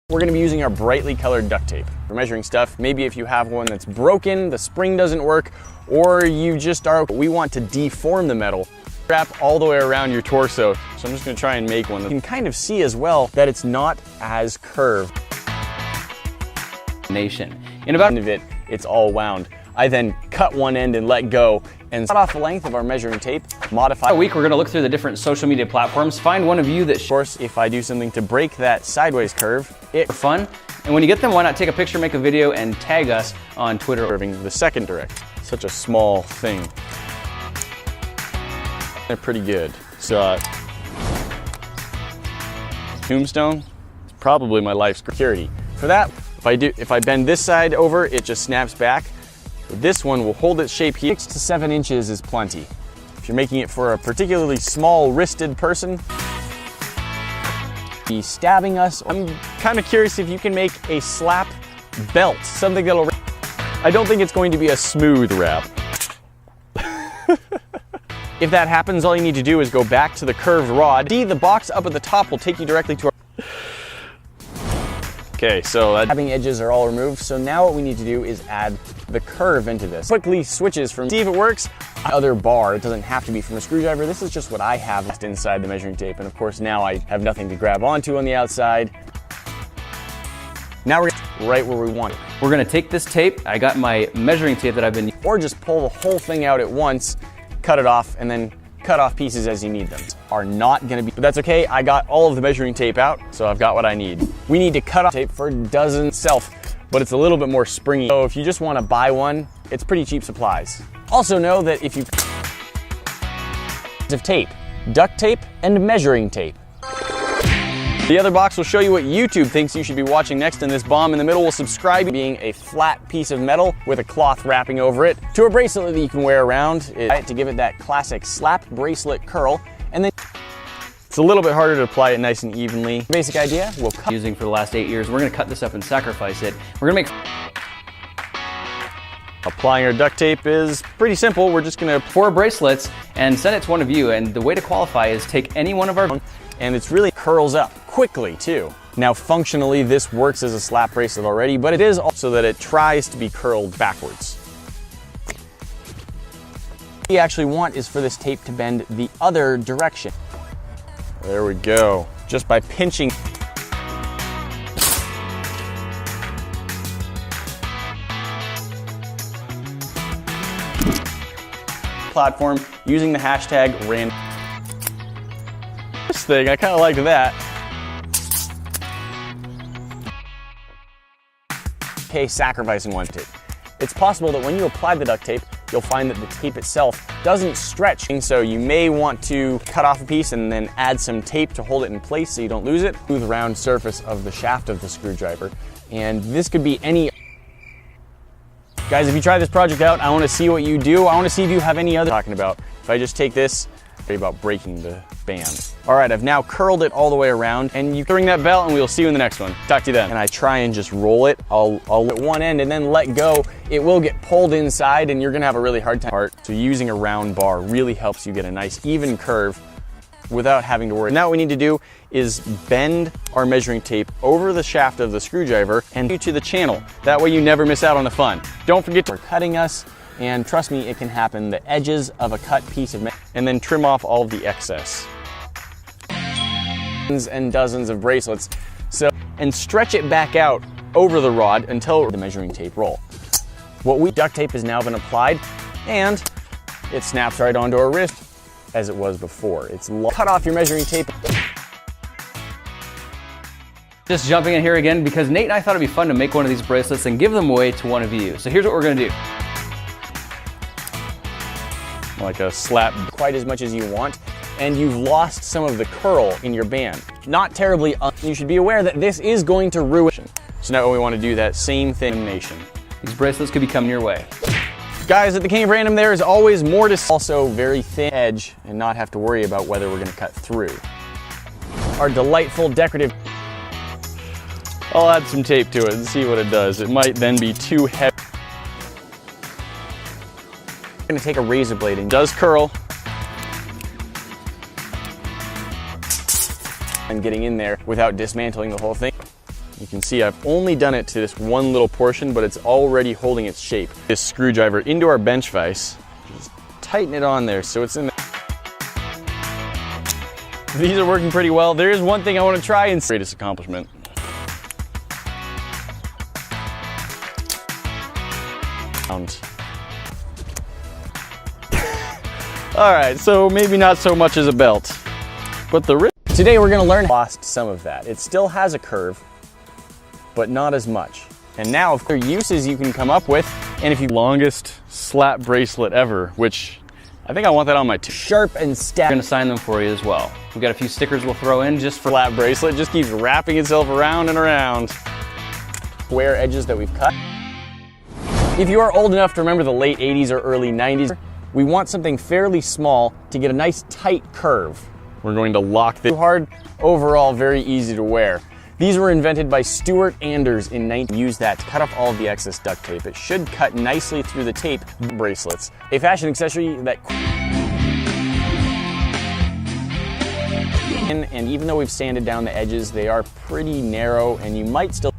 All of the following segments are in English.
We're going to be using our brightly colored duct tape for measuring stuff. Maybe if you have one that's broken, the spring doesn't work, or you just are, we want to deform the metal. Wrap all the way around your torso. So I'm just going to try and make one. You can kind of see as well that it's not as curved. In about the end of it, it's all wound. I then cut one end and let go and cut off the length of our measuring tape, modify. A week we're going to look through the different social media platforms, find one of you that, of course, if I do something to break that sideways curve, it's fun. And when you get them, why not take a picture, make a video, and tag us on Twitter. Curving the second direction. Such a small thing. They're pretty good. So, tombstone, it's probably my life's security. For that, if I bend this side over, it just snaps back. This one will hold its shape here. 6 to 7 inches is plenty. If you're making it for a particularly small wristed person, be stabbing us. I'm kind of curious if you can make a slap belt, something that'll. I don't think it's going to be a smooth wrap. If that happens, all you need to do is go back to the curved rod. See, the box up at the top will take you directly to our. Okay, so having edges are all removed. So now what we need to do is add the curve into this. Quickly switches from, see if it works. Other bar, it doesn't have to be from a screwdriver. This is just what I have inside the measuring tape. And of course now I have nothing to grab onto on the outside. Now we're right where we want it. We're gonna take this tape. I got my measuring tape that I've been, or just pull the whole thing out at once, cut it off, and then cut off pieces as you need them. Are not gonna be, but that's okay. I got all of the measuring tape out, so I've got what I need. We need to cut off tape for dozen self, but it's a little bit more springy. So if you just wanna buy one, it's pretty cheap supplies. Also know that if you of tape, duct tape, and measuring tape. The other box will show you what YouTube thinks you should be watching next, and this bomb in the middle will subscribe, being a flat piece of metal with a cloth wrapping over it, to a bracelet that you can wear around to give it that classic slap bracelet curl. And then it's a little bit harder to apply it nice and evenly. Basic idea, we'll cut. Using for the last 8 years, we're gonna cut this up and sacrifice it. We're gonna make. Applying our duct tape is pretty simple. We're just gonna 4 bracelets and send it to one of you. And the way to qualify is take any one of our. And it's really curls up quickly too. Now functionally this works as a slap bracelet already, but it is also that it tries to be curled backwards. What we actually want is for this tape to bend the other direction. There we go. Just by pinching. Platform using the hashtag #random. This thing, I kind of liked that. Okay, sacrificing one tape. It's possible that when you apply the duct tape, you'll find that the tape itself doesn't stretch. So you may want to cut off a piece and then add some tape to hold it in place so you don't lose it. Smooth round surface of the shaft of the screwdriver. And this could be any. Guys, if you try this project out, I want to see what you do. I want to see if you have any other talking about. If I just take this, worry about breaking the band. All right, I've now curled it all the way around, and you can ring that bell and we'll see you in the next one. Talk to you then. And I try and just roll it. I'll at one end and then let go. It will get pulled inside and you're gonna have a really hard time. So using a round bar really helps you get a nice even curve without having to worry. Now what we need to do is bend our measuring tape over the shaft of the screwdriver and to the channel. That way you never miss out on the fun. Don't forget we're cutting us, and trust me, it can happen. The edges of a cut piece of and then trim off all of the excess. And dozens of bracelets. So, and stretch it back out over the rod until the measuring tape roll. Duct tape has now been applied, and it snaps right onto our wrist as it was before. It's cut off your measuring tape. Just jumping in here again because Nate and I thought it'd be fun to make one of these bracelets and give them away to one of you. So here's what we're gonna do. Like a slap, quite as much as you want, and you've lost some of the curl in your band. Not terribly, you should be aware that this is going to ruin. So now we want to do that same thing. These bracelets could be coming your way. Guys, at the King of Random, there is always more to also very thin edge and not have to worry about whether we're gonna cut through. Our delightful decorative. I'll add some tape to it and see what it does. It might then be too heavy. I'm gonna take a razor blade and it does curl. And getting in there without dismantling the whole thing. You can see I've only done it to this one little portion, but it's already holding its shape. This screwdriver into our bench vise, just tighten it on there so it's in there. These are working pretty well. There is one thing I want to try and greatest accomplishment. All right, so maybe not so much as a belt, but today we're going to learn lost some of that. It still has a curve, but not as much. And now, if there are uses you can come up with, and if you longest slap bracelet ever, which I think I want that on my sharp and stab. We're going to sign them for you as well. We've got a few stickers we'll throw in just for slap bracelet. Just keeps wrapping itself around and around. Square edges that we've cut. If you are old enough to remember the late 80s or early 90s, we want something fairly small to get a nice tight curve. We're going to lock this hard, overall very easy to wear. These were invented by Stuart Anders in 19. Use that to cut off all of the excess duct tape. It should cut nicely through the tape. Bracelets, a fashion accessory that and even though we've sanded down the edges, they are pretty narrow and you might still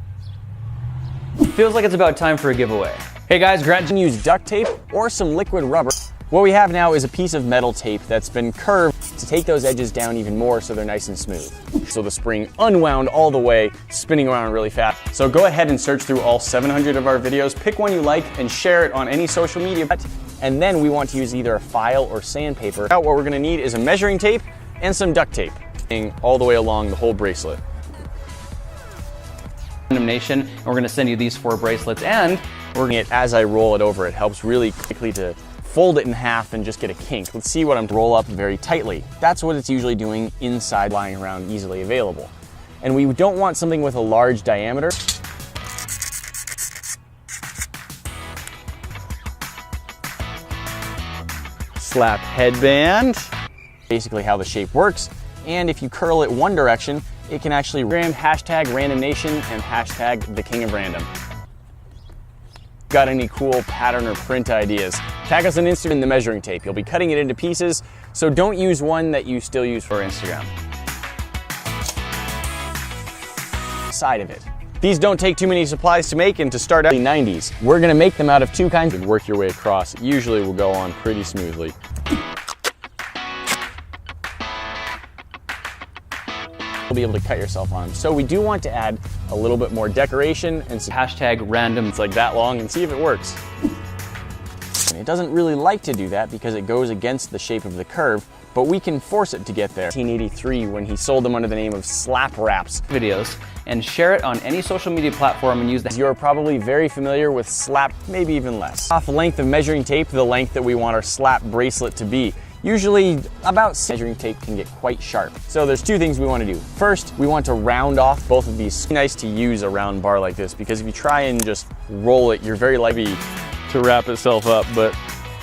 feels like it's about time for a giveaway. Hey guys, use duct tape or some liquid rubber. What we have now is a piece of metal tape that's been curved to take those edges down even more so they're nice and smooth. So the spring unwound all the way, spinning around really fast. So go ahead and search through all 700 of our videos, pick one you like and share it on any social media. And then we want to use either a file or sandpaper. What we're gonna need is a measuring tape and some duct tape all the way along the whole bracelet. Nation, and we're gonna send you these 4 bracelets, and we're gonna get as I roll it over. It helps really quickly to fold it in half and just get a kink. Let's see what I'm roll up very tightly. That's what it's usually doing inside, lying around easily available. And we don't want something with a large diameter. Slap headband. Basically how the shape works. And if you curl it one direction, it can actually hashtag randomnation and hashtag the king of random. Got any cool pattern or print ideas? Tag us on Instagram in the measuring tape. You'll be cutting it into pieces, so don't use one that you still use for Instagram. Side of it. These don't take too many supplies to make, and to start out in the 90s, we're gonna make them out of 2 kinds. Work your way across. It usually will go on pretty smoothly. You'll be able to cut yourself on them. So we do want to add a little bit more decoration and some hashtag random. It's like that long and see if it works. And it doesn't really like to do that because it goes against the shape of the curve, but we can force it to get there. 1983 when he sold them under the name of Slap Wraps. Videos and share it on any social media platform and use that. You're probably very familiar with slap, maybe even less. Off the length of measuring tape, the length that we want our slap bracelet to be. Usually about measuring tape can get quite sharp. So there's 2 things we want to do. First, we want to round off both of these. It's nice to use a round bar like this because if you try and just roll it, you're very likely to wrap itself up, but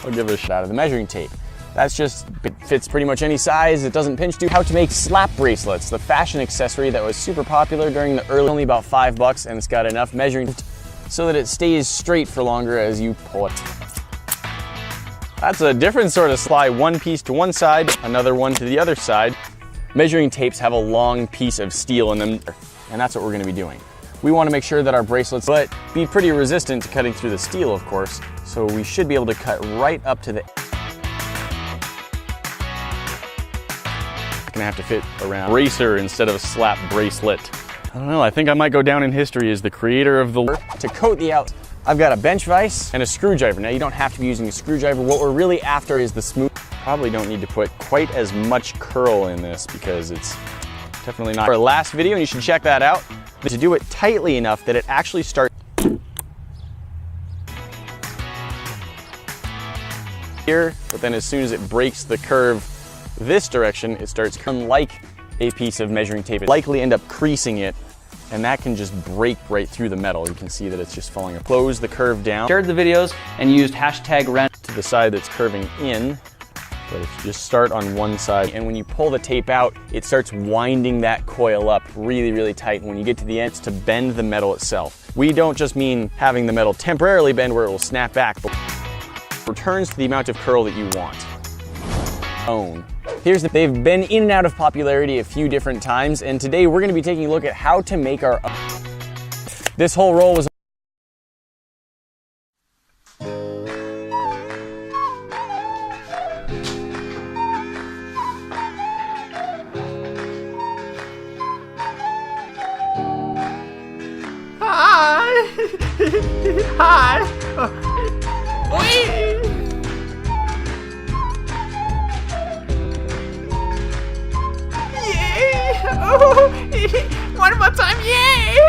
I'll give it a shot out of the measuring tape. That's just, it fits pretty much any size, it doesn't pinch too. How to make slap bracelets, the fashion accessory that was super popular during the early, only about $5, and it's got enough measuring so that it stays straight for longer as you pull it. That's a different sort of slide, one piece to one side, another one to the other side. Measuring tapes have a long piece of steel in them, and that's what we're gonna be doing. We wanna make sure that our bracelets be pretty resistant to cutting through the steel, of course, so we should be able to cut right up to the gonna have to fit around bracer instead of a slap bracelet. I don't know, I think I might go down in history as the creator of the to coat the out. I've got a bench vise and a screwdriver. Now you don't have to be using a screwdriver. What we're really after is the smooth. Probably don't need to put quite as much curl in this because it's definitely not. Our last video, and you should check that out, to do it tightly enough that it actually starts here, but then as soon as it breaks the curve this direction, it starts unlike a piece of measuring tape. It likely end up creasing it, and that can just break right through the metal. You can see that it's just falling apart. Close the curve down. Shared the videos and used hashtag random to the side that's curving in. But if you just start on one side, and when you pull the tape out, it starts winding that coil up really, really tight. And when you get to the end, it's to bend the metal itself. We don't just mean having the metal temporarily bend where it will snap back, but returns to the amount of curl that you want. They've been in and out of popularity a few different times, and today we're going to be taking a look at how to make our own. This whole roll was Hi! Hi! Whee! Yay! Oh! One more time, yay!